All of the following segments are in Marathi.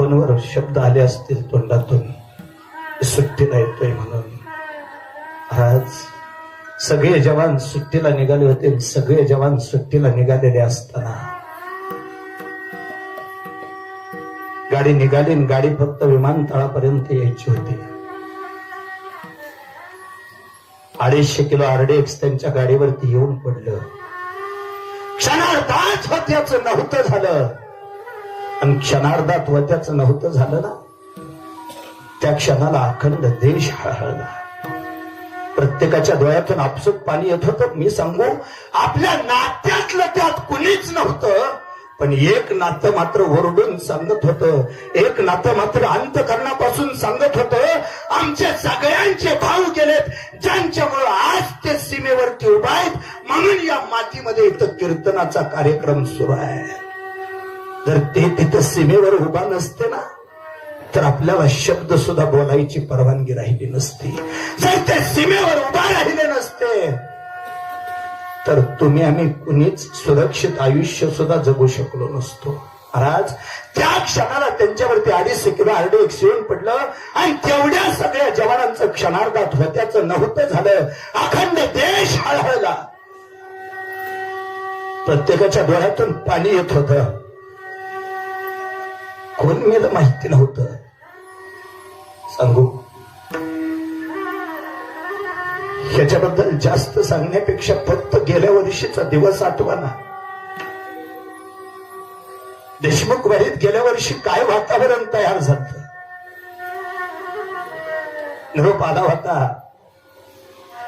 फोनवर शब्द आले असतील तोंडातून, सुट्टीला येतोय म्हणून. आज सगळे जवान सुट्टीला निघाले होते. सगळे जवान सुट्टीला निघालेले असताना गाडी निघाली. गाडी फक्त विमानतळापर्यंत यायची होती. 250 किलो RDX त्यांच्या गाडीवरती येऊन पडलं. क्षणार्धात होत्याचं नव्हतं झालं. आणि क्षणार्धात होत्याचं नव्हतं झालं ना, त्या क्षणाला अखंड देश हळहळला. प्रत्येकाच्या डोळ्यातून आपसूक पाणी येत होतं. मी सांगू, आपल्या नात्यातलं त्यात कुणीच नव्हतं, पण एक नातं मात्र ओरडून सांगत होतं. एक नातं मात्र अंतकरणापासून सांगत होतं, आमच्या सगळ्यांचे भाऊ गेलेत, ज्यांच्यामुळे आज ते सीमेवरती उभा आहेत, म्हणून या मातीमध्ये इथं कीर्तनाचा कार्यक्रम सुरू आहे. जर ते तिथं सीमेवर उभा नसते ना, तर आपल्याला शब्द सुद्धा बोलायची परवानगी राहिली नसती. जर ते सीमेवर उभा राहिले नसते, तर तुम्ही आम्ही कुणीच सुरक्षित आयुष्य सुद्धा जगू शकलो नसतो. आज त्या क्षणाला त्यांच्यावरती 250 किलो RDX येऊन पडलं आणि तेवढ्या सगळ्या जवानांचं क्षणार्धात होत्याचं नव्हतं झालं. अखंड देश हळहळला. प्रत्येकाच्या डोळ्यातून पाणी येत होतं. कोण मेलं माहिती नव्हतं. सांगू, ह्याच्याबद्दल जास्त सांगण्यापेक्षा फक्त गेल्या वर्षीचा दिवस आठवा ना. देशमुखवाडीत गेल्या वर्षी काय वातावरण तयार झालं. निरोप आला होता,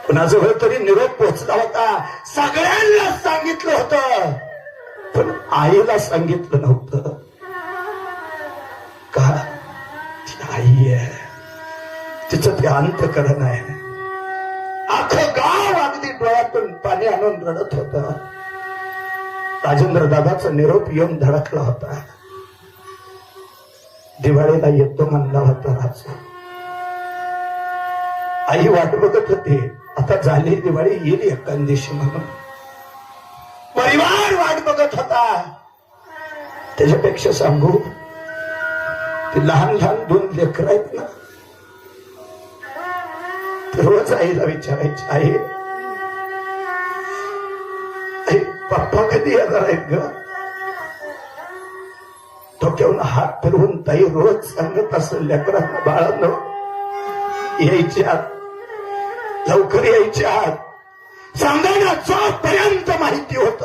कुणाजवळ तरी निरोप पोहोचला होता. सगळ्यांना सांगितलं होतं, पण आईला सांगितलं नव्हतं. का? ती आई आहे, तिचं ते अंतकरण आहे. अख्खं गाव अगदी डोळ्यातून पाणी आणून रडत होतं. राजेंद्र दादाचा निरोप येऊन धडकला होता. दिवाळीला येतो म्हणला होता राजा. आई वाट बघत होती, आता झाली दिवाळी, येईल एका दिवशी म्हणून. परिवार वाट बघत होता. त्याच्यापेक्षा सांगू, ते लहान लहान 2 लेकरं आहेत ना, रोज आईला विचारायची, आई पप्पा कधी येणार आहेत ग? डोक्यावरून हात फिरवून ताई रोज सांगत असेल लेकरांना, बाळांनो यायच्या आत, लवकर यायच्या आत. सांगायला जोपर्यंत माहिती होत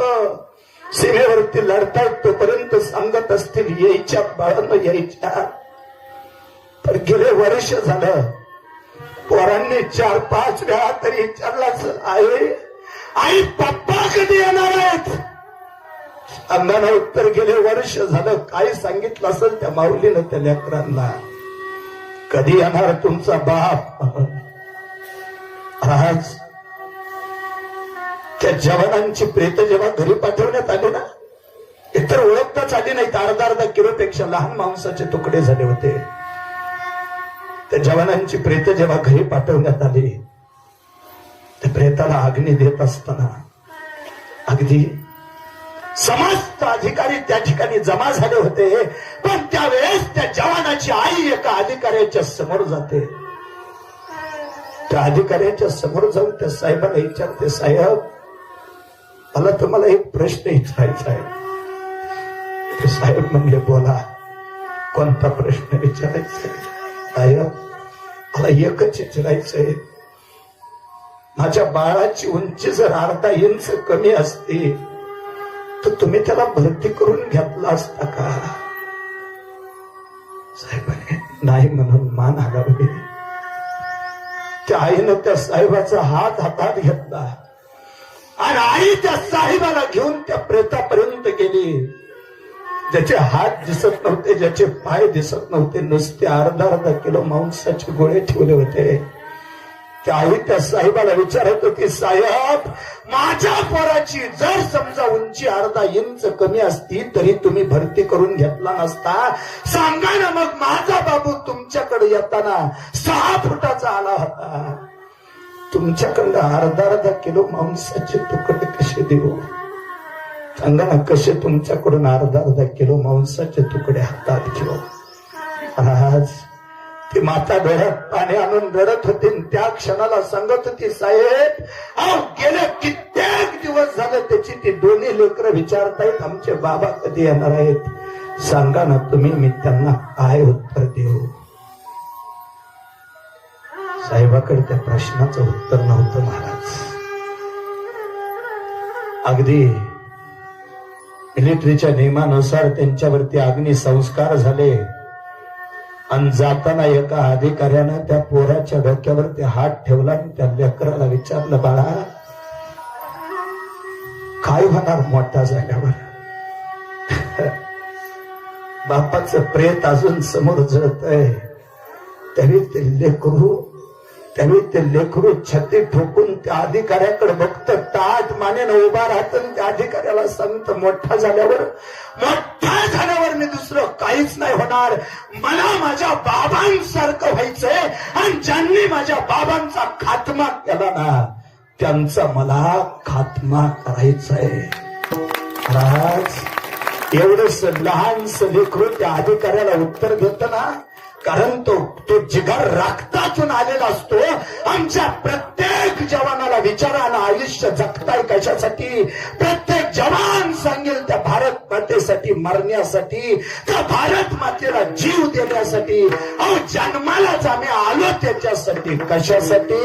सीमेवरती लढतायत तोपर्यंत सांगत असतील, यायच्या बाळांनो यायच्या. तर गेले वर्ष झालं, पोरांनी 4-5 वेळा तरी विचारलाच, आई पप्पा कधी येणार आहेत? अंगानं उत्तर गेले वर्ष झालं. काय सांगितलं असेल त्या माऊलीनं त्या लेकरांना, कधी येणार तुमचा बाप? आज त्या जवानांची प्रेत जेव्हा घरी पाठवण्यात आली ना, इतर ओळखताच आली नाही. अर्धा किलोपेक्षा लहान मांसाचे तुकडे झाले होते. त्या जवानांची प्रेत जेव्हा घरी पाठवण्यात आली, त्या प्रेताला अग्नी देत असताना अगदी समस्त अधिकारी त्या ठिकाणी जमा झाले होते. पण त्यावेळेस त्या जवानाची आई एका अधिकाऱ्याच्या समोर जाते. त्या अधिकाऱ्याच्या समोर जाऊन त्या साहेबाला विचारते, साहेब मला तुम्हाला एक प्रश्न विचारायचा आहे. ते साहेब म्हणले, बोला, कोणता प्रश्न विचारायचा आहे? साहेब मला एकच विचारायचंय, माझ्या बाळाची उंची जर अर्धा इंच कमी असती तर तुम्ही त्याला भरती करून घेतला असता का? साहेबांनी नाही म्हणून मान हलवली. त्या आईनं त्या साहेबाचा हात हातात घेतला आणि आई त्या साहेबाला घेऊन त्या प्रेतापर्यंत गेली. ज्याचे हात दिसत नव्हते, ज्याचे पाय दिसत नव्हते, नुसते अर्धा किलो मांसाचे गोळे ठेवले होते. त्या आई त्या साहेबाला विचारत होती, साहेब माझ्या पोराची जर समजा उंची अर्धा इंच कमी असती तरी तुम्ही भरती करून घेतला नसता. सांगा ना मग, माझा बाबू तुमच्याकडे येताना 6 फुटाचा आला होता, तुमच्याकडे अर्धा किलो मांसाचे तुकडे कसे देऊ? सांगा ना, कसे तुमच्याकडून अर्धा किलो मांसाचे तुकडे हातात घेऊ? महाराज. ती माता डोळ्यात पाणी आणून रडत होती. त्या क्षणाला सांगत होती, साहेब अहो गेले कित्येक दिवस झाले त्याची ती दोन्ही लेकरं विचारतायत आमचे बाबा कधी येणार आहेत. सांगा ना तुम्ही, मी त्यांना काय उत्तर देऊ. साहेबाकडे त्या प्रश्नाचं उत्तर नव्हतं महाराज. अगदी मिलिटरीच्या नियमानुसार त्यांच्यावरती अग्निसंस्कार झाले आणि जाताना एका अधिकाऱ्यानं त्या पोराच्या डोक्यावरती हात ठेवला आणि त्या लेकराला विचारलं, बाळा काय होणार मोठा झाल्यावर. बापाचं प्रेत अजून समोर जळतंय. त्यावेळी ते लेकरू छाती ठोकून त्या अधिकाऱ्याकडे बघतं, ताट मानेनं उभा राहतं. त्या अधिकाऱ्याला सांगतं, मोठा झाल्यावर मी दुसरं काहीच नाही होणार. मला माझ्या बाबांसारखं व्हायचंय आणि ज्यांनी माझ्या बाबांचा खात्मा केला ना त्यांचा मला खात्मा करायचाय. महाराज एवढंच लहानस लेकरू त्या अधिकाऱ्याला उत्तर देत ना, कारण तो जिगर रक्तातून आलेला असतो. आमच्या प्रत्येक जवानाला विचारा ना, आयुष्य जगताय कशासाठी. प्रत्येक जवान सांगेल त्या भारत मातेसाठी मरण्यासाठी, त्या भारत मातेला जीव देण्यासाठी. अहो जन्मालाच आम्ही आलो त्याच्यासाठी. कशासाठी.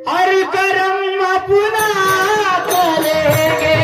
हरि करम पुन्हा करेंगे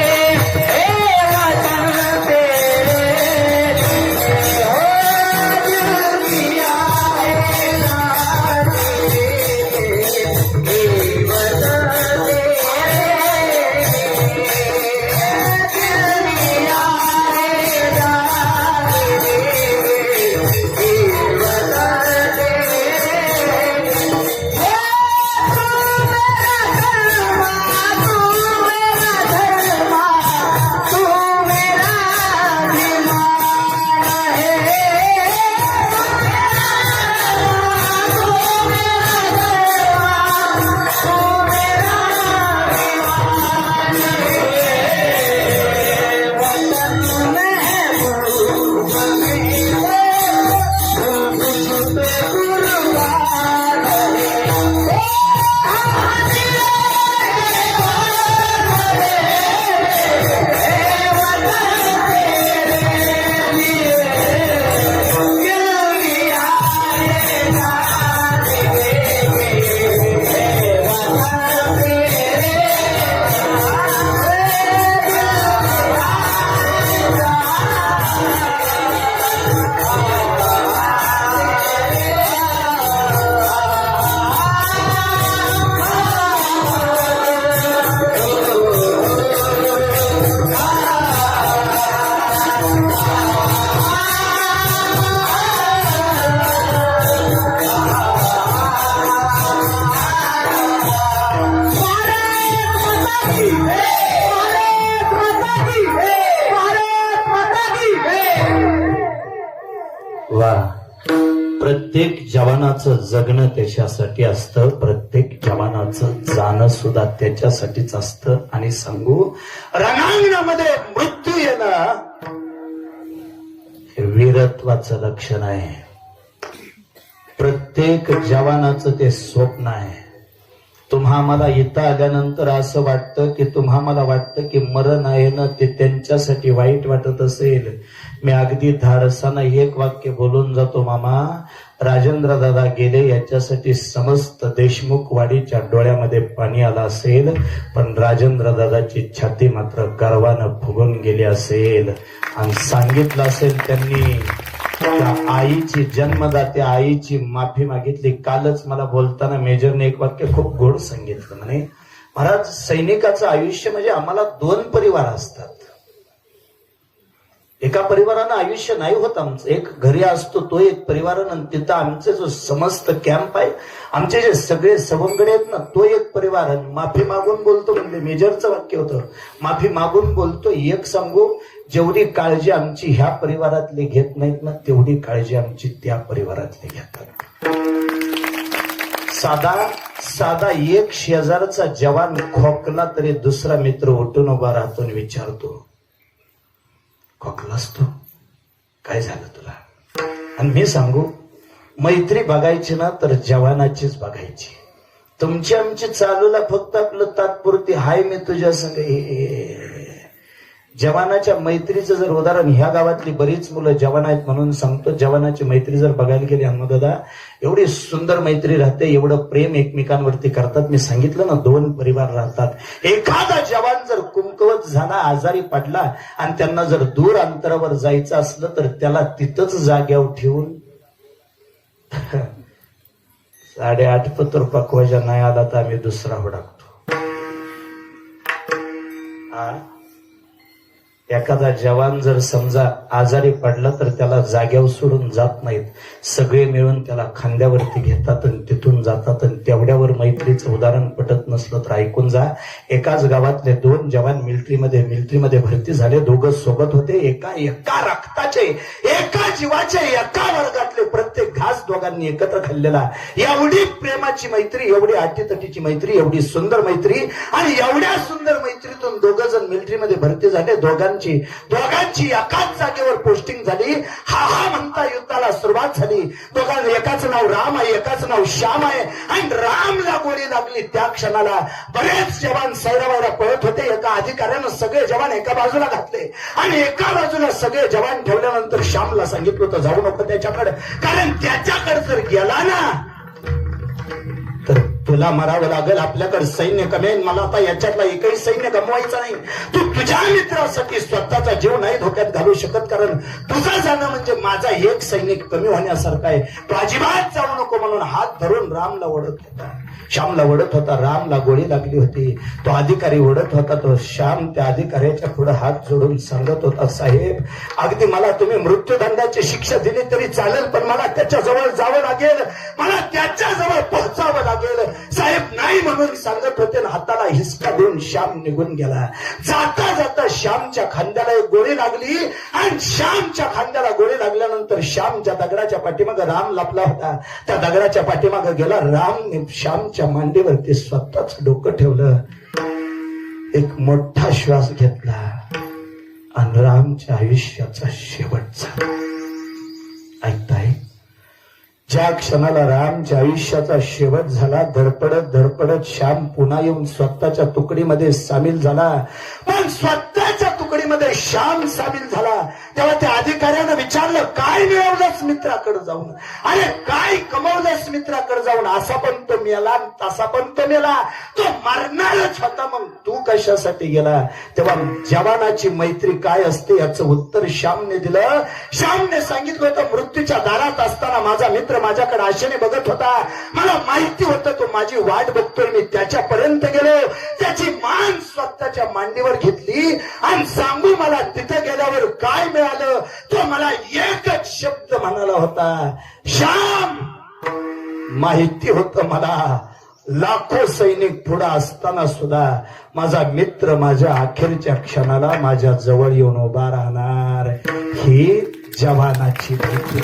प्रत्येक जवानाचं जगणं त्याच्यासाठी असतं. प्रत्येक जवानाचं जाणं सुद्धा त्याच्यासाठीच असतं. आणि सांगू, रणांगणामध्ये मृत्यू येणं हे वीरत्वाचं लक्षण आहे. प्रत्येक जवानाचं ते स्वप्न आहे. तुम्हा मला इथं आल्यानंतर असं वाटतं की मरण आहे ना ते त्यांच्यासाठी वाईट वाटत असेल. मी अगदी धाडसानं एक वाक्य बोलून जातो, मामा राजेंद्र दादा गेले याच्यासाठी समस्त देशमुख वाडीच्या डोळ्यामध्ये पाणी आलं असेल, पण राजेंद्र दादाची छाती मात्र गर्वानं फुगून गेली असेल. आणि सांगितलं असेल त्यांनी, त्या आईची जन्मदात्या आईची माफी मागितली. कालच मला बोलताना मेजरने एक वाक्य खूप गोड सांगितलं. म्हणे, महाराज सैनिकाचं आयुष्य म्हणजे आम्हाला 2 परिवार असतात. एका परिवारानं आयुष्य नाही होत आमचं. एक घरी असतो तो एक परिवार, आणि तिथं आमचे जो समस्त कॅम्प आहे, आमचे जे सगळे सवंगडे आहेत ना, तो एक परिवार. आणि माफी मागून बोलतो म्हणजे मेजरचं वाक्य होतं, माफी मागून बोलतो. एक सांगू, जेवढी काळजी आमची ह्या परिवारातले घेत नाहीत ना, तेवढी काळजी आमची त्या परिवारातले घेतात. साधा एक शेजारचा जवान खोकला तरी दुसरा मित्र उठून उभा राहतो आणि विचारतो, खोकलास तू? काय झालं तुला? आणि मी सांगू, मैत्री बघायची ना तर जवानाचीच बघायची. तुमची आमची चालूला फक्त आपलं तात्पुरती हाय मी तुझ्या संग जवानाच्या मैत्रीचं जर उदाहरण ह्या गावातली बरीच मुलं जवान आहेत म्हणून सांगतो. जवानाची मैत्री जर बघायला गेली दादा एवढी सुंदर मैत्री राहते, एवढं प्रेम एकमेकांवरती करतात. मी सांगितलं ना 2 परिवार राहतात. एखादा जवान जर कुमकवत झाला, आजारी पडला आणि त्यांना जर दूर अंतरावर जायचं असलं तर त्याला तिथंच जाग्यावर ठेवून 8.5 पत्र पकवायच्या नाही आला तर आम्ही दुसरा हुडाकतो. एखादा जवान जर समजा आजारी पडला तर त्याला जाग्यावर सोडून जात नाहीत, सगळे मिळून त्याला खांद्यावरती घेतात आणि तिथून जातात. आणि तेवढ्यावर मैत्रीचं उदाहरण पटत नसलं तर ऐकून जा. एकाच गावातले 2 जवान मिलिटरीमध्ये भरती झाले. दोघं सोबत होते. एका रक्ताचे, एका जीवाचे, एका वर्गातले. प्रत्येक घास दोघांनी एकत्र खाल्लेला. एवढी प्रेमाची मैत्री, एवढी अटीतटीची मैत्री, एवढी सुंदर मैत्री. आणि एवढ्या सुंदर मैत्रीतून 2 जण मिलिटरीमध्ये भरती झाले. दोघांची एकाच जागेवर पोस्टिंग झाली. हा म्हणता युद्धाला सुरुवात झाली. दोघांना एकाचं नाव राम आहे, एकाचं नाव श्याम आहे. आणि रामला गोळी लागली त्या क्षणाला बरेच जवान सैरावायला पळत होते. एका अधिकाऱ्यानं सगळे जवान एका बाजूला घातले आणि एका बाजूला सगळे जवान ठेवल्यानंतर श्यामला सांगितलं होतं जाऊ नको त्याच्याकडे, कारण त्याच्याकडे जर गेला ना तर तुला मरावं लागेल. आपल्याकडे सैन्य कमी आहे. मला आता याच्यातला एकही सैन्य गमवायचं नाही. तू तुझ्या मित्रासाठी स्वतःचा जीव नाही धोक्यात घालू शकत, कारण तुझा जाणं म्हणजे माझा एक सैनिक कमी होण्यासारखा आहे. तू अजिबात जाऊ नको म्हणून हात धरून रामला ओढत होता. श्यामला ओढत होता. रामला गोळी लागली होती. तो अधिकारी ओढत होता. तो श्याम त्या अधिकाऱ्याच्या पुढे हात जोडून सांगत होता, साहेब अगदी मला तुम्ही मृत्यूदंडाची शिक्षा दिली तरी चालेल, पण मला त्याच्याजवळ जावं लागेल, मला त्याच्याजवळ पोहोचावं लागेल. साहेब नाही म्हणून सांगत होते. हाताला हिसका देऊन श्याम निघून गेला. जाता जाता श्यामच्या खांद्याला एक गोळी लागली आणि श्यामच्या खांद्याला गोळी लागल्यानंतर श्यामच्या दगडाच्या पाठीमागे राम लपला होता. त्या दगडाच्या पाठीमागे गेला. राम श्यामच्या मांडीवरती स्वतःच डोकं ठेवलं. एक मोठा श्वास घेतला आणि रामच्या आयुष्याचा शेवट झाला. ऐकताय? ज्या क्षणाला रामच्या आयुष्याचा शेवट झाला, धडपडत श्याम पुन्हा येऊन स्वतःच्या तुकडीमध्ये सामील झाला. पण स्वतःच्या तुकडीमध्ये श्याम सामील झाला तेव्हा त्या अधिकाऱ्यानं विचारलं, काय मिळवलंस मित्राकडे जाऊन? अरे काय कमवलंस मित्राकडे जाऊन? असा पण तो मेला, तसा पण तो मेला, तो मरणारच होता, मग तू कशासाठी गेला? तेव्हा जवानाची मैत्री काय असते याचं उत्तर श्यामने दिलं. श्यामने सांगितलं होतं, मृत्यूच्या दारात असताना माझा मित्र माझ्याकडे आशेने बघत होता. मला माहिती होतं तो माझी वाट बघतोय. मी त्याच्यापर्यंत गेलो, त्याची मान स्वतःच्या मांडीवर घेतली आणि सांगू मला तिथे गेल्यावर काय मिळालं? तो मला एकच शब्द म्हणाला होता, श्याम. माहिती होतं मला लाखो सैनिक पुढे असताना सुद्धा माझा मित्र माझ्या अखेरच्या क्षणाला माझ्या जवळ येऊन उभा राहणार. ही जवानाची मैत्री.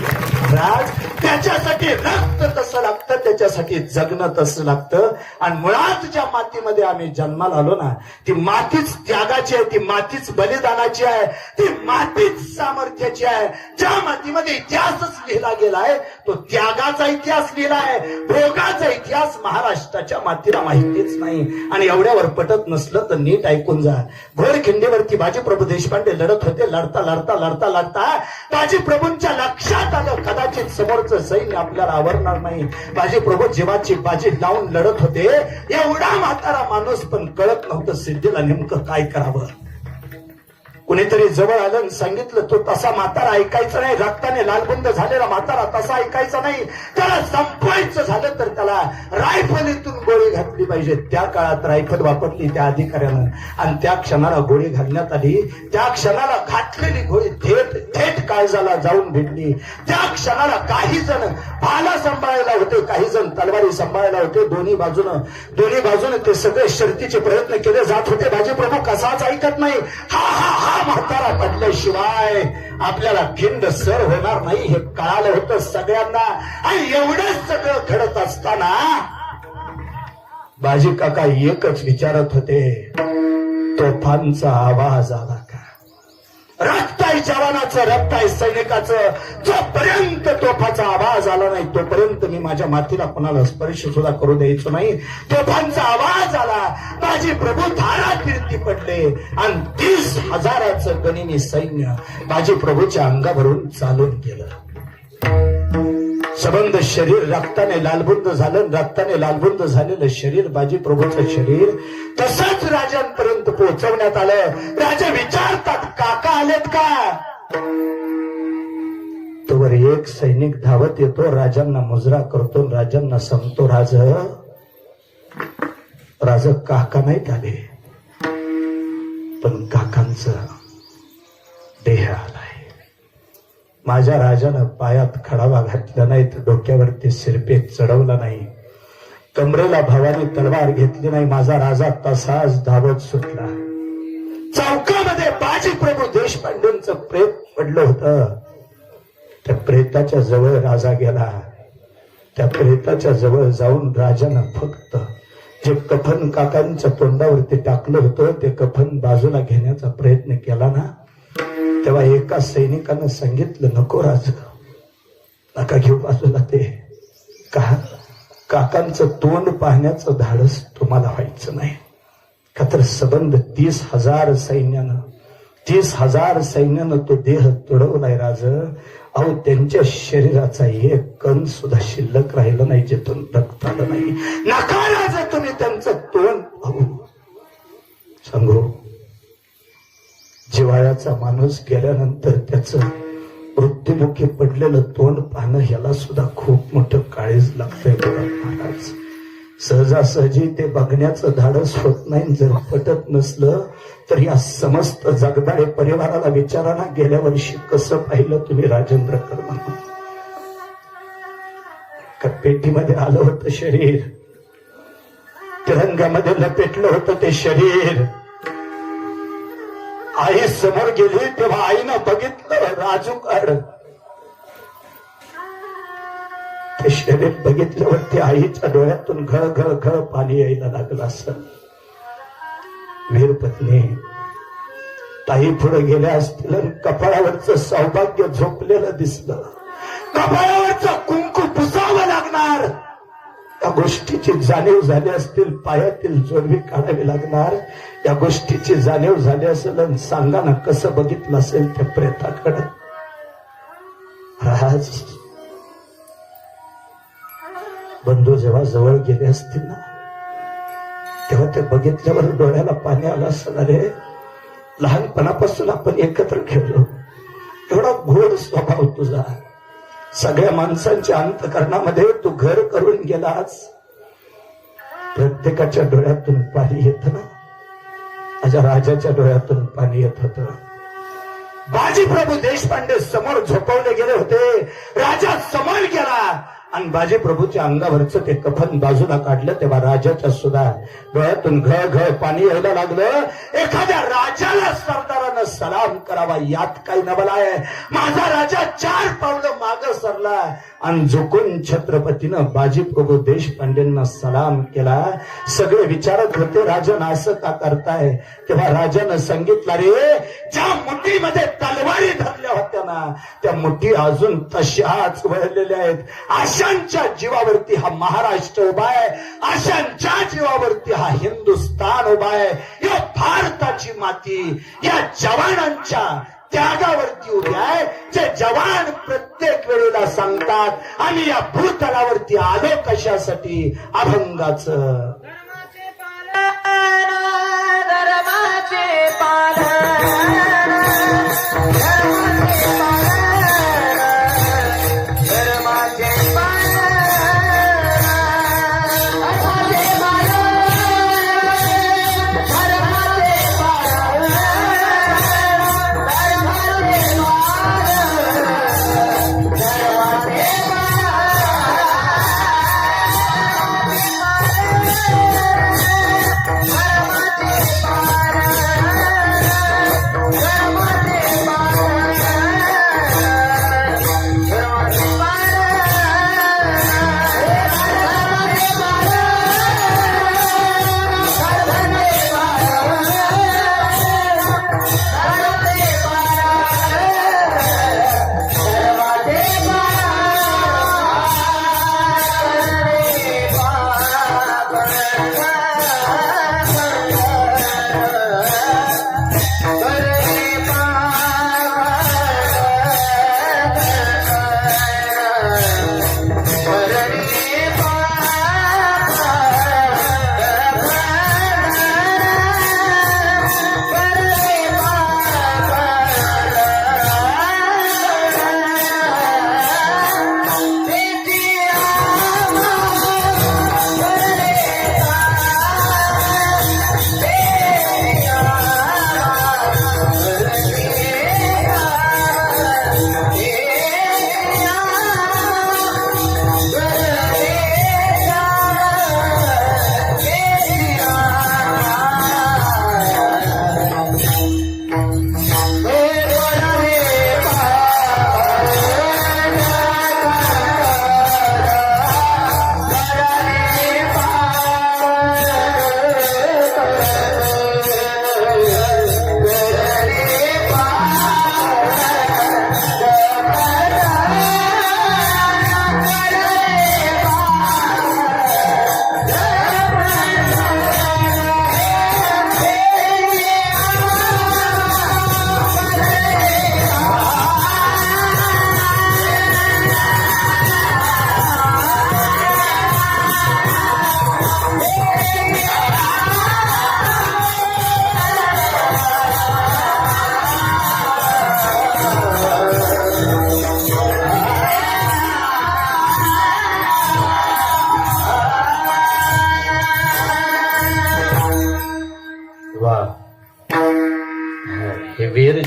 राज त्याच्यासाठी रक्त तसं लागतं, त्याच्यासाठी जगणं तसं लागतं. आणि मुळात ज्या मातीमध्ये आम्ही जन्माला आलो ना, ती मातीच त्यागाची आहे, ती मातीच बलिदानाची आहे, ती मातीच सामर्थ्याची आहे. ज्या मातीमध्ये इतिहासच लिहिला गेलाय तो त्यागाचा इतिहास लिहिलाय. भोगाचा इतिहास महाराष्ट्राच्या मातीला माहितीच नाही. आणि एवढ्यावर पटत नसलं तर नीट ऐकून जा. घोडखिंडीवरती बाजीप्रभू देशपांडे लढत होते. लढता बाजीप्रभूंच्या लक्षात आलं कदाचित समोरचं सैन्य आपल्याला आवरणार नाही. बाजीप्रभू जीवाची बाजी लावून लढत होते. एवढा म्हातारा माणूस, पण कळत नव्हतं सिद्धीला नेमकं काय करावं. कुणीतरी जवळ आलं आणि सांगितलं, तो तसा म्हातारा ऐकायचा नाही. रक्ताने लालबुंद झालेला म्हातारा तसा ऐकायचा नाही. त्याला संपवायचं झालं तर त्याला रायफलीतून गोळी घातली पाहिजे. त्या काळात रायफल वापरली त्या अधिकाऱ्यानं आणि त्या क्षणाला गोळी घालण्यात आली. त्या क्षणाला घातलेली गोळी थेट काळजाला जाऊन भेटली. त्या क्षणाला काही जण भाला सांभाळायला होते, काही जण तलवारी सांभाळायला होते. दोन्ही बाजूने ते सगळे शर्तीचे प्रयत्न केले जात होते. बाजीप्रभू कसाच ऐकत नाही. हा म्हातारा पडल्याशिवाय आपल्याला खिंड सर होणार नाही हे कळालं होतं सगळ्यांना. आणि एवढंच सगळं घडत असताना बाजी काका एकच विचारत होते, तोफांचा आवाज आला का? रक्त आहे जवानाचं, रक्त आहे सैनिकाचं. जोपर्यंत तोफाचा आवाज आला नाही तोपर्यंत मी माझ्या मातीला कोणाला स्पर्श सुद्धा करू द्यायचो नाही. तोफांचा आवाज आला, माझे प्रभू धारा तीर्थी पडले आणि 30,000चं गनिमी सैन्य माझे प्रभूच्या अंगावरून चालून गेलं. सबंध शरीर रक्ताने लालबुंद झालं. रक्ताने लालबुंद झालेलं शरीर बाजी प्रभूचं शरीर तसंच राजांपर्यंत पोहोचवण्यात आलं. राजा विचारतात, काका आलेत का? तोवर एक सैनिक धावत येतो, राजांना मुजरा करतो, राजांना सांगतो, राज काका नाहीत आले, पण काकांचं देह आलाय. माझ्या राजानं पायात खडावा घातला नाही, तर डोक्यावरती सिरपेक चढवला नाही, कमरेला भावाने तलवार घेतली नाही. माझा राजा तसाच धावत सुटला. चौकामध्ये बाजी प्रभू देशपांडेंचं प्रेत पडलं होतं. त्या प्रेताच्या जवळ राजा गेला. त्या प्रेताच्या जवळ जाऊन राजानं फक्त जे कफन काकांच्या तोंडावरती टाकलं होतं ते कफन बाजूला घेण्याचा प्रयत्न केला ना, तेव्हा एका सैनिकानं सांगितलं, नको राज, नका घेऊ बाजूला ते. काकांचं तोंड पाहण्याचं धाडस तुम्हाला व्हायचं नाही का? तर सबंध 30,000 सैन्यानं तो देह तोडवलाय राज. अहो, त्यांच्या शरीराचा एक कण सुद्धा शिल्लक राहिलं नाही, जिथून रक्त आलं नाही. नका राज तुम्ही त्यांचं तोंड पाहू. सांगू, जिव्हाळ्याचा माणूस गेल्यानंतर त्याचं मृत्युमुखी पडलेलं तोंड पाहणं ह्याला सुद्धा खूप मोठं काळीज लागतंय बघा महाराज. सहजासहजी ते बघण्याचं धाडस होत नाही. जर पटत नसलं तर या समस्त जगदाळे परिवाराला विचारा ना, गेल्या वर्षी कसं पाहिलं तुम्ही राजेंद्रकर म्हणून? का पेटीमध्ये आलं होतं शरीर, तिरंगामध्ये लपेटलं होतं ते शरीर. आई समोर गेली तेव्हा आईनं बघितलं राजूकाड. ते शरीर बघितल्यावरती आईच्या डोळ्यातून घळ घळ घळ पाणी यायला लागलं असं. वीरपत्नी ताई पुढे गेल्या असतील, कपाळावरचं सौभाग्य झोपलेलं दिसलं. कपाळावरचं कुंकू पुसावं लागणार, या गोष्टीची जाणीव झाली असतील, पायातील जोडवी काढावी लागणार, या गोष्टीची जाणीव झाली असेल. आणि सांगा ना, कसं बघितलं असेल त्या प्रेताकडं? राज बंधू जेव्हा जवळ गेले असतील ना, तेव्हा ते बघितल्यावर डोळ्याला पाणी आलं असं. अरे, लहानपणापासून आपण एकत्र खेळलो, एवढा गोड स्वभाव तुझा, सगळ्या माणसांच्या अंतकरणामध्ये तू घर करून गेलास. प्रत्येकाच्या डोळ्यातून पाणी येत ना, माझ्या राजाच्या डोळ्यातून पाणी येत होतं. बाजी प्रभू देशपांडे समोर झोपवले गेले होते. राजा समोर गेला आणि बाजी प्रभूच्या अंगावरचं ते कफन बाजूला काढलं तेव्हा राजाच्या सुद्धा डोळ्यातून घळ घळ पाणी यायला लागलं. एखाद्या राजाला सरदारानं सलाम करावा यात काही नवल आहे. माझा राजा 4 पावलं मागं सरला आणि झुकून छत्रपतीनं बाजी प्रभू देशपांडेंना सलाम केला. सगळे विचारत होते, राजन असं का करताय? तेव्हा राजानं सांगितलं, रे, ज्या मुठीमध्ये तलवारी धरल्या होत्या ना, त्या मुठी अजून तशाच वळलेल्या आहेत. आशांच्या जीवावरती हा महाराष्ट्र उभा आहे, आशांच्या जीवावरती हा हिंदुस्थान उभा आहे. या भारताची माती या जवानांच्या त्यागावरती उभी आहे. जे जवान प्रत्येक वेळेला सांगतात, आम्ही या भूतलावरती आलो कशासाठी? अभंगाचं Yeah.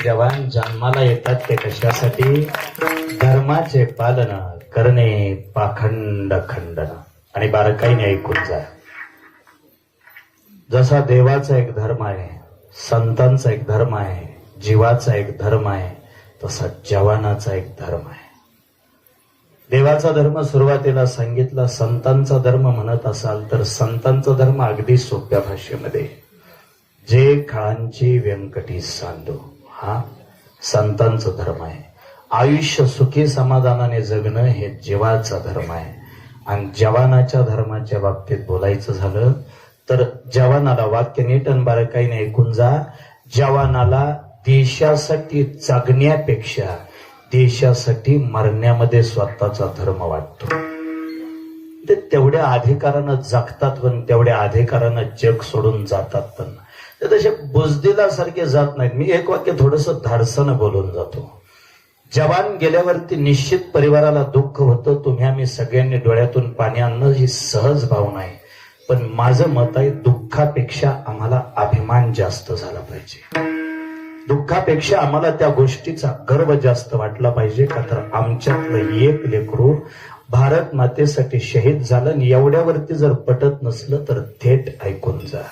जवान जन्माला येतात ते कशासाठी? धर्माचे पालन करणे, पाखंड खंडन. आणि बारकाईने ऐकून जा. जसा देवाचा एक धर्म आहे, संतांचा एक धर्म आहे, जीवाचा एक धर्म आहे, तसा जवानाचा एक धर्म आहे. देवाचा धर्म सुरुवातीला सांगितला. संतांचा धर्म म्हणत असाल तर संतांचा धर्म अगदी सोप्या भाषेमध्ये, जे काळांची व्यंकटी सांडो, हा संतांचा धर्म आहे. आयुष्य सुखी समाधानाने जगणं हे जीवाचा धर्म आहे. आणि जवानाच्या धर्माच्या बाबतीत बोलायचं झालं तर जवानाला, वाक्य नीट आणि बारकाईने ऐकून जा, जवानाला देशासाठी जगण्यापेक्षा देशासाठी मरण्यामध्ये स्वतःचा धर्म वाटतो. ते तेवढ्या अधिकारानं जगतात पण तेवढ्या अधिकारानं जग सोडून जातात पण ते तसे बुजदिलासारखे जात नाहीत. मी एक वाक्य थोडस धाडसानं बोलून जातो. जवान गेल्यावरती निश्चित परिवाराला दुःख होतं. तुम्ही आम्ही सगळ्यांनी डोळ्यातून पाणी आणणं ही सहज भावना आहे. पण माझं मत आहे, दुःखापेक्षा आम्हाला अभिमान जास्त झाला पाहिजे. दुःखापेक्षा आम्हाला त्या गोष्टीचा गर्व जास्त वाटला पाहिजे. का तर आमच्यातलं एक लेकरू भारत मातेसाठी शहीद झालं. आणि एवढ्यावरती जर पटत नसलं तर थेट ऐकून जा.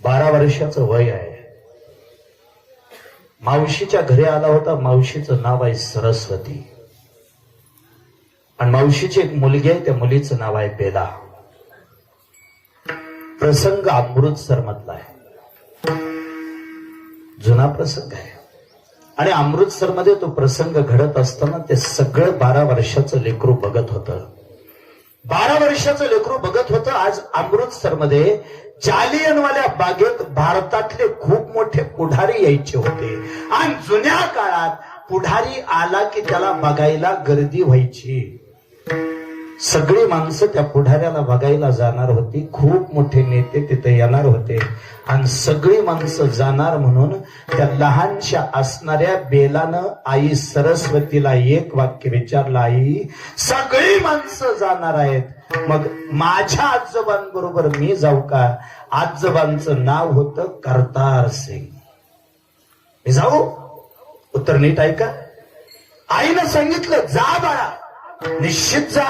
12 वर्षाचं वय आहे. मावशीच्या घरी आला होता. मावशीचं नाव आहे सरस्वती आणि मावशीची एक मुलगी आहे, त्या मुलीचं नाव आहे बेला. प्रसंग अमृतसर मधला आहे, जुना प्रसंग आहे. आणि अमृतसर मध्ये तो प्रसंग घडत असताना ते सगळं 12 वर्षाचं लेकरू बघत होतं. 12 वर्षाचं लेकरू बघत होतं. आज अमृतसर मध्ये जालियनवाल्या बागेत भारतातले खूप मोठे पुढारी यायचे होते. आणि जुन्या काळात पुढारी आला की त्याला बघायला गर्दी व्हायची. सगळी माणसं त्या पुढाऱ्याला बघायला जाणार होती. खूप मोठे नेते तिथे येणार होते. आणि सगळी माणसं जाणार म्हणून त्या लहानशा असणाऱ्या बेलानं आई सरस्वतीला एक वाक्य विचारलं, आई सगळी माणसं जाणार आहेत, मग माझ्या आजोबांबरोबर मी जाऊ का? आजोबांचं नाव होतं करतार सिंग. मी जाऊ? उत्तर नीट ऐका. आईनं सांगितलं, जा बाळा, निश्चित जा.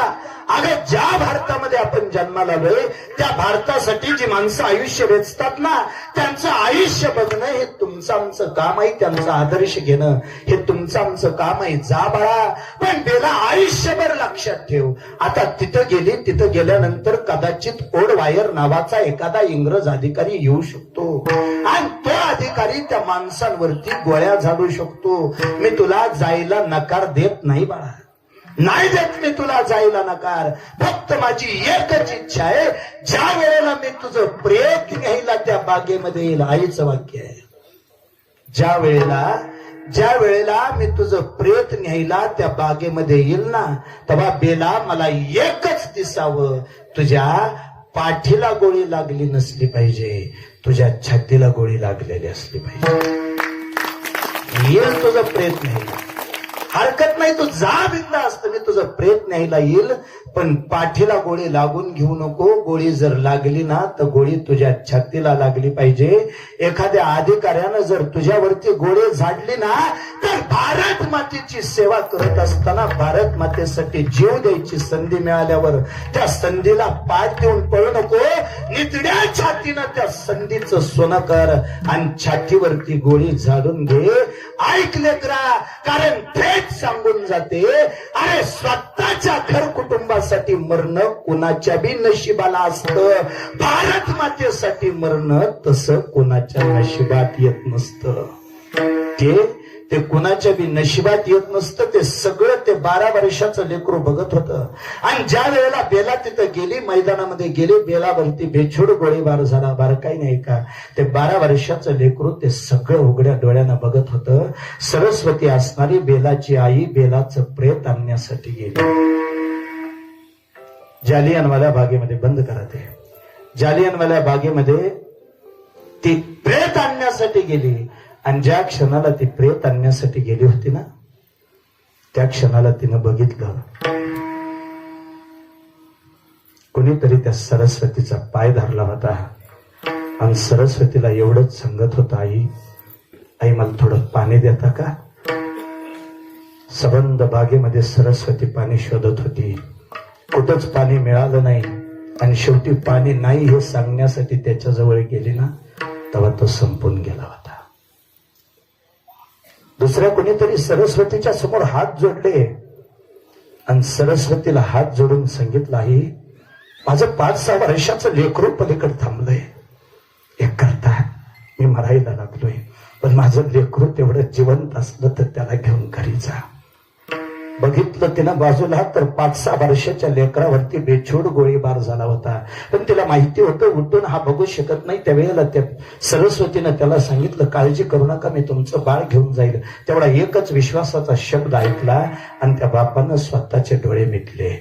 अगं ज्या भारतामध्ये आपण जन्माला आलोय त्या भारतासाठी जी माणसं आयुष्य वेचतात ना, त्यांचं आयुष्य बघणं हे तुमचं आमचं काम आहे. त्यांचा आदर्श घेणं हे तुमचं आमचं काम आहे. जा बाळा. पण बेला आयुष्यभर लक्षात ठेव, आता तिथं गेली, तिथं गेल्यानंतर कदाचित ओडवायर नावाचा एखादा इंग्रज अधिकारी येऊ शकतो आणि तो अधिकारी त्या माणसांवरती गोळ्या झाडू शकतो. मी तुला जायला नकार देत नाही बाळा, नाही देत मी तुला जायला नकार. फक्त माझी एकच इच्छा आहे, ज्या वेळेला मी तुझं प्रेत घ्यायला त्या बागेमध्ये येईल. आईचं वाक्य आहे, ज्या वेळेला मी तुझं प्रेत न्यायला त्या बागेमध्ये येईल ना, तेव्हा बेला मला एकच दिसावं, तुझ्या पाठीला गोळी लागली नसली पाहिजे, तुझ्या छातीला गोळी लागलेली असली पाहिजे. येईल तुझं प्रेत न्यायला, हरकत नाही, तू जा बिंदास्त, मी तुझं प्रेत न्यायला येईल, पण पाठीला गोळी लागून घेऊ नको. गोळी जर लागली ना तर गोळी तुझ्या छातीला लागली पाहिजे. एखाद्या अधिकाऱ्यानं जर तुझ्यावरती गोळी झाडली ना तर भारत मातेची सेवा करत असताना भारत मातेसाठी जीव द्यायची संधी मिळाल्यावर त्या संधीला पाठ देऊन पळू नको. नितड्या छातीनं त्या संधीचं सोनं कर आणि छातीवरती गोळी झाडून घे. ऐकले करा, कारण थेट सांगून जाते, अरे स्वतःच्या घर कुटुंबासाठी मरणं कुणाच्या बी नशिबाला असतं, भारत मातेसाठी मरणं तसं कुणाच्या नशिबात येत नसतं. ते कुणाच्या बी नशिबात येत नसतं. ते सगळं ते 12 वर्षाचं लेकरू बघत होतं. आणि ज्या वेळेला बेला तिथं गेली, मैदानामध्ये गेली, बेलावरती बेछूड गोळीबार झाला. बारकाई नाही का, ते 12 वर्षाचं लेकरू ते सगळं उघड्या डोळ्यानं बघत होतं. सरस्वती असणारी बेलाची आई बेलाचं प्रेत आणण्यासाठी गेली. जालियनवाल्या बागेमध्ये, बंद करा ते, जालियनवाल्या बागेमध्ये ती प्रेत आणण्यासाठी गेली. आणि ज्या क्षणाला ती प्रेत आणण्यासाठी गेली होती ना, त्या क्षणाला तिनं बघितलं कोणीतरी त्या सरस्वतीचा पाय धरला होता. आणि सरस्वतीला एवढंच सांगत होता, आई आई मला थोडं पाणी देता का? सबंध बागेमध्ये सरस्वती पाणी शोधत होती. कुठंच पाणी मिळालं नाही आणि शेवटी पाणी नाही हे सांगण्यासाठी त्याच्याजवळ गेली ना, तेव्हा तो संपून गेला होता. दुसऱ्या कोणीतरी सरस्वतीच्या समोर हात जोडले आणि सरस्वतीला हात जोडून सांगितलं, आई माझं 5-6 वर्षाचं लेकरू पलीकडे थांबलंय. एक करता मी मरायला लागलोय, पण माझं लेकरू तेवढं जिवंत असलं तर त्याला घेऊन घरी जा. बघितलं तिनं बाजूला तर 5-6 वर्षाच्या लेकरावरती बेछूट गोळीबार झाला होता. पण तिला माहिती होतं उठून हा बघू शकत नाही. त्यावेळेला त्या सरस्वतीनं त्याला सांगितलं, काळजी करू नका, मी तुमचं बाळ घेऊन जाईल. तेवढा एकच विश्वासाचा शब्द ऐकला आणि त्या बापानं स्वतःचे डोळे मिटले.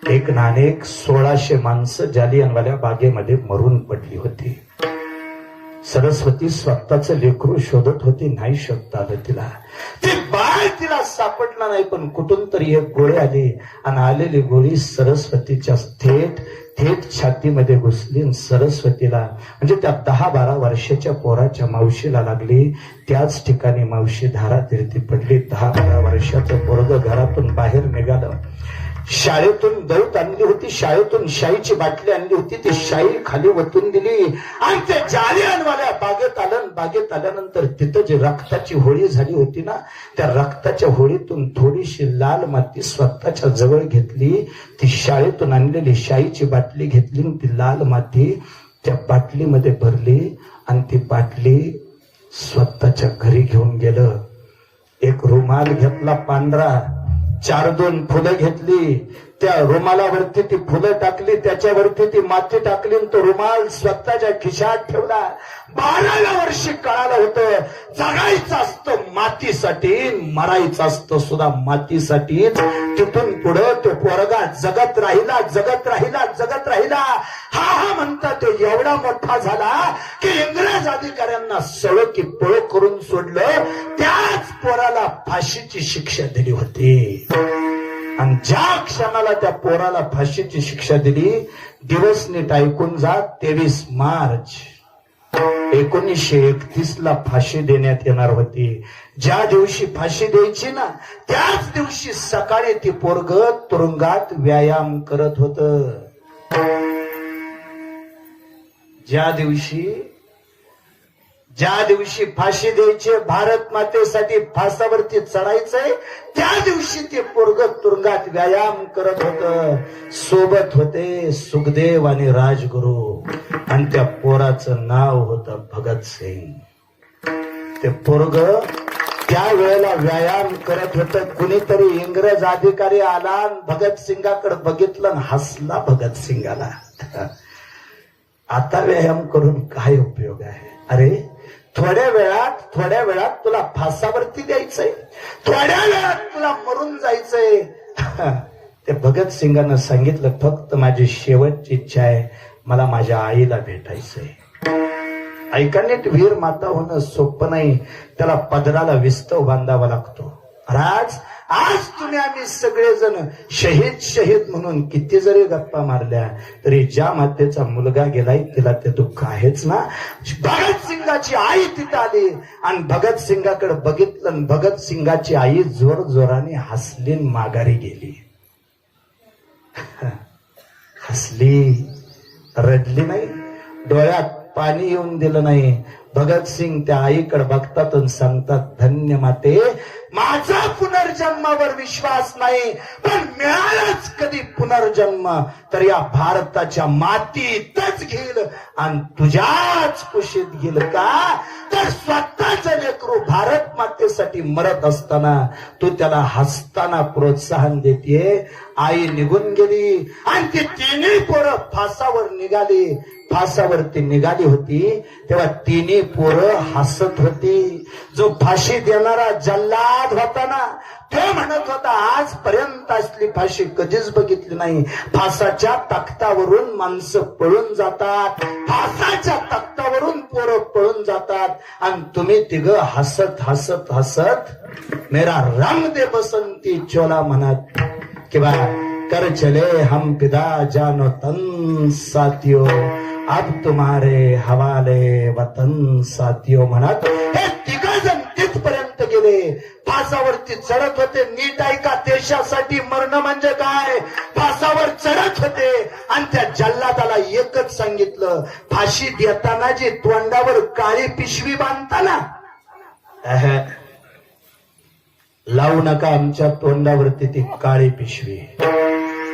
एक ना अनेक 1600 माणसं जालियनवाल्या बागेमध्ये मरून पडली होती. सरस्वती स्वतःचं लेकरू शोधत होती, नाही शोधता आलं तिला. ते बाळ तिला सापडला नाही, पण कुठून तरी एक गोळी आली आणि आलेली गोळी सरस्वतीच्या थेट छातीमध्ये घुसली. सरस्वतीला म्हणजे त्या 10-12 वर्षाच्या पोराच्या मावशीला लागली. त्याच ठिकाणी मावशी धारातीर्थी पडली. 10-12 वर्षाचं पोरग घरातून बाहेर निघालं. शाळेतून दौत आणली होती, शाळेतून शाईची बाटली आणली होती. ती शाई खाली वतून दिली आणि ते जालियनवाल्या बागेत आलं. बागेत आल्यानंतर तिथं जी रक्ताची होळी झाली होती ना, त्या रक्ताच्या होळीतून थोडीशी लाल माती स्वतःच्या जवळ घेतली. ती शाळेतून आणलेली शाईची बाटली घेतली, ती लाल माती त्या बाटलीमध्ये भरली आणि ती बाटली स्वतःच्या घरी घेऊन गेलं. एक रुमाल घेतला पांढरा, 4-2 फुलं घेतली, त्या रुमालावरती ती फुलं टाकली, त्याच्यावरती ती माती टाकली, तो रुमाल स्वतःच्या खिशात ठेवला. 12व्या वर्षी कळालं होतं जगायचं असतं मातीसाठी, मरायचं असतं सुद्धा मातीसाठीच. तिथून पुढं तो पोरगा जगत राहिला, जगत राहिला, जगत राहिला. हा म्हणता तो एवढा मोठा झाला की इंग्रज अधिकाऱ्यांना सळो की पळो करून सोडलं. त्याच पोराला फाशीची शिक्षा दिली होती. आणि ज्या क्षणाला त्या पोराला फाशीची शिक्षा दिली, दिवस नीट ऐकून जा, 23 मार्च 1931 फाशी देण्यात येणार होती. ज्या दिवशी फाशी द्यायची ना, त्याच दिवशी सकाळी ती पोरग तुरुंगात व्यायाम करत होत. ज्या दिवशी फाशी द्यायची, भारत मातेसाठी फासावरती चढायचंय, त्या दिवशी ते पोरग तुरुंगात व्यायाम करत होत. सोबत होते सुखदेव आणि राजगुरू आणि त्या पोराचं नाव होतं भगतसिंग. ते पोरग त्या वेळेला व्यायाम करत होत. कुणीतरी इंग्रज अधिकारी आला आणि भगतसिंगाकडे बघितलं आणि हसला भगतसिंगाला. आता व्यायाम करून काय उपयोग आहे? अरे थोड्या वेळात तुला फासावरती द्यायचंय, थोड्या वेळात तुला मरून जायचंय. ते भगतसिंगानं सांगितलं, फक्त माझी शेवटची इच्छा आहे, मला माझ्या आईला भेटायचंय. ऐका नीट, वीर माता होणं सोपं नाही, त्याला पदराला विस्तव बांधावा लागतो. आज तुम्ही आम्ही सगळेजण शहीद म्हणून किती जरी गप्पा मारल्या तरी ज्या मातेचा मुलगा गेलाय तिला ते दुःख आहेच ना. भगतसिंगाची आई तिथं आली आणि भगतसिंगाकडे बघितलं आणि भगतसिंगाची आई जोर जोराने हसली, माघारी गेली. हसली, रडली नाही, डोळ्यात पाणी येऊन दिलं नाही. भगतसिंग त्या आईकडे बघतात आणि सांगतात, धन्य माते, माझा पुनर्जन्मावर विश्वास नाही, पण मिळालंच कधी पुनर्जन्म तर या भारताच्या मातीतच घेईल आणि तुझ्याच कुशीत घेईल का? तर स्वतःचं लेकरू भारत मातेसाठी मरत असताना तू त्याला हसताना प्रोत्साहन देते. आई निघून गेली आणि ती तिन्ही पोरं फासावरती निघाली होती. तेव्हा तिन्ही पोरं हसत होती. जो फाशी देणारा जल्लाद होता ना, तो म्हणत होता, आजपर्यंत असली फाशी कधीच बघितली नाही. फासाच्या तख्तावरून माणसं पळून जातात, फासाच्या तख्तावरून पोरं पळून जातात आणि तुम्ही तिघं हसत हसत हसत मेरा रंग दे बसंती चोला म्हणत किंवा कर चले हम पिदा जानो तन साथियों, अब तुम्हारे हवाले वतन साथियों म्हणत हे फासावरती चढत होते. नीट ऐका, देशासाठी मरणं म्हणजे काय. फासावर चढत होते आणि त्या जल्लादाला एकच सांगितलं, फाशी देताना जी तोंडावर काळी पिशवी बांधताना लावू नका आमच्या तोंडावरती ती काळी पिशवी.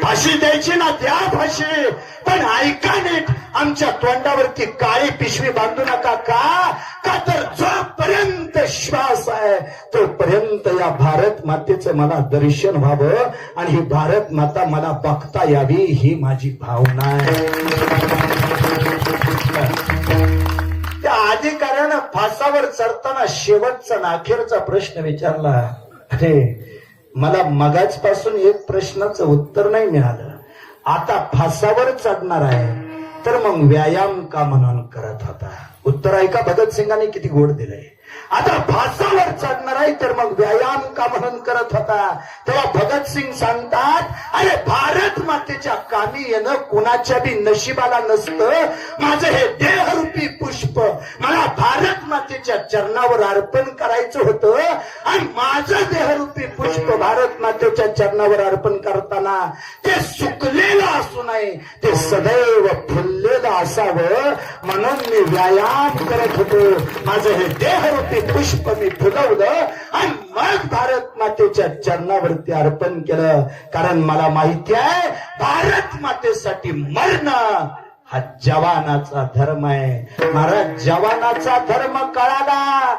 फाशी द्यायची ना, द्या फाशी, पण ऐका नीट, आमच्या तोंडावरती काळी पिशवी बांधू नका. का तर जोपर्यंत श्वास आहे तोपर्यंत या भारत मातेचं मला दर्शन व्हावं आणि ही भारत माता मला बघता यावी, ही माझी भावना आहे. त्या अधिकाऱ्यानं फासावर चढताना शेवटचा ना अखेरचा प्रश्न विचारला. अरे मला मगाचपासून एक प्रश्नाचं उत्तर नाही मिळालं. आता फासावर चढणार आहे तर मग व्यायाम का म्हणून करत होता. उत्तर ऐका, भगतसिंगांनी किती गोड दिलंय. आता फासावर चढणार आहे तर मग व्यायाम का म्हणून करत होता. तेव्हा भगतसिंग सांगतात, अरे भारत मातेच्या कामी येणं कुणाच्या बी नशिबाला नसतं. माझं हे देहरूपी पुष्प मला भारत मातेच्या चरणावर अर्पण करायचं होतं आणि माझं देहरूपी पुष्प भारत मातेच्या चरणावर अर्पण करताना ते सुकलेलं असू नये, ते सदैव फुललेलं असावं म्हणून मी व्यायाम करत होतो. माझं हे देहरूपी पुष्प मी फुलवलं आणि मग भारत मातेच्या चरणावरती अर्पण केलं. कारण मला माहिती आहे भारत मातेसाठी मरणं हा जवानाचा धर्म आहे. महाराज, जवानाचा धर्म कळाला